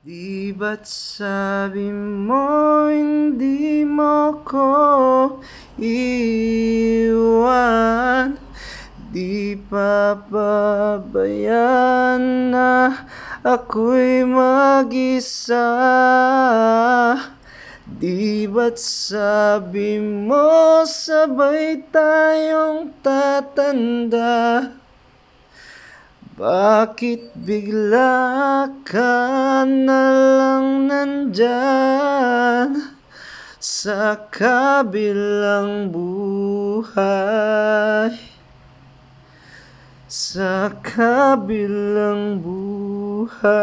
Di ba't sabi mo hindi mo ko iwan? Di papabayaan na ako'y mag-isa. Di ba't sabi mo sabay tayong tatanda? Bakit bigla ka na lang nandyan sa kabilang buhay? Sa kabilang buhay.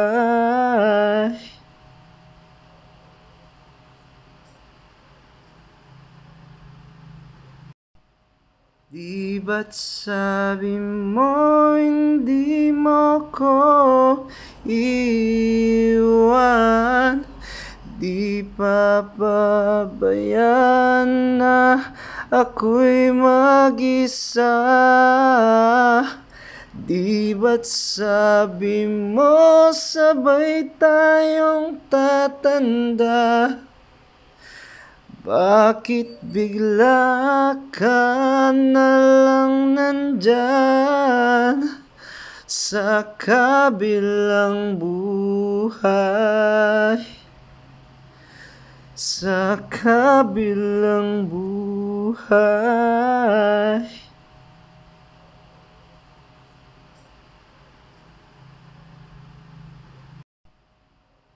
Di ba't sabi mo hindi mo ko iwan? Di papabayaan na ako'y mag-isa. Di ba't sabi mo sabay tayong tatanda? Bakit bigla ka na lang nandyan sa kabilang buhay? Sa kabilang buhay.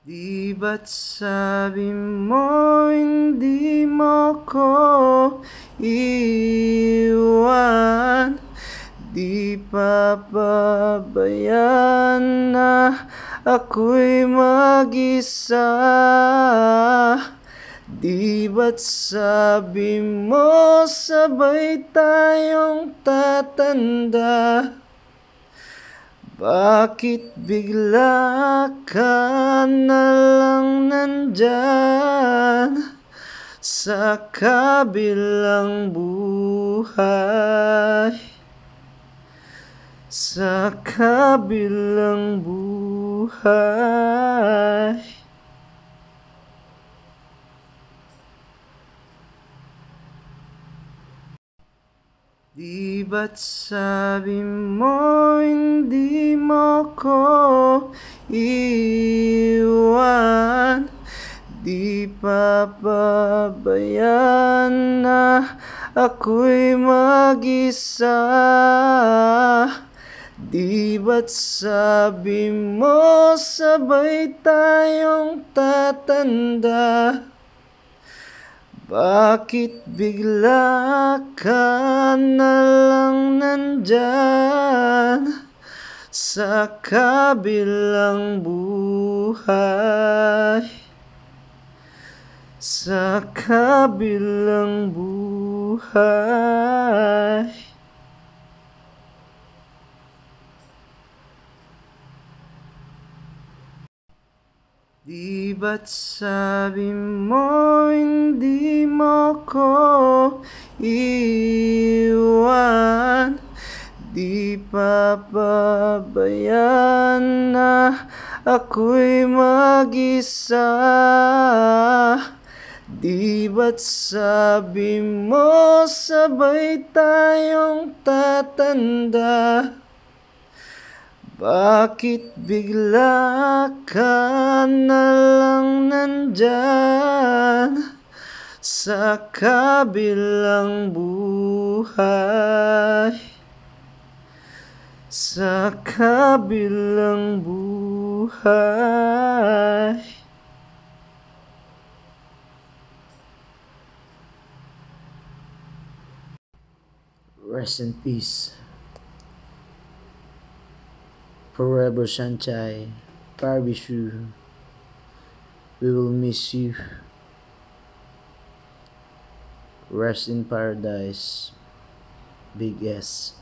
Di ba't sabi mo hindi mo ko iwan? Di papabayaan na ako'y mag-isa. Di ba't sabi mo sabay tayong tatanda? Bakit bigla ka na lang nandyan sa kabilang buhay? Sa kabilang buhay. Di ba't sabi mo hindi mo ko iwan? Di papabayaan na ako'y mag-isa. Di ba't sabi mo sabay tayong tatanda? Bakit bigla ka na lang nandyan sa kabilang buhay? Sa kabilang buhay. Di ba't sabi mo hindi mo ko iwan? Di papabayaan na ako'y mag-isa. Di ba't sabi mo sabay tayong tatanda? Bakit bigla ka na lang nandyan sa kabilang buhay? Sa kabilang buhay. Rest in peace. Forever Sanchai, Parvishu, we will miss you. Rest in paradise, Big S.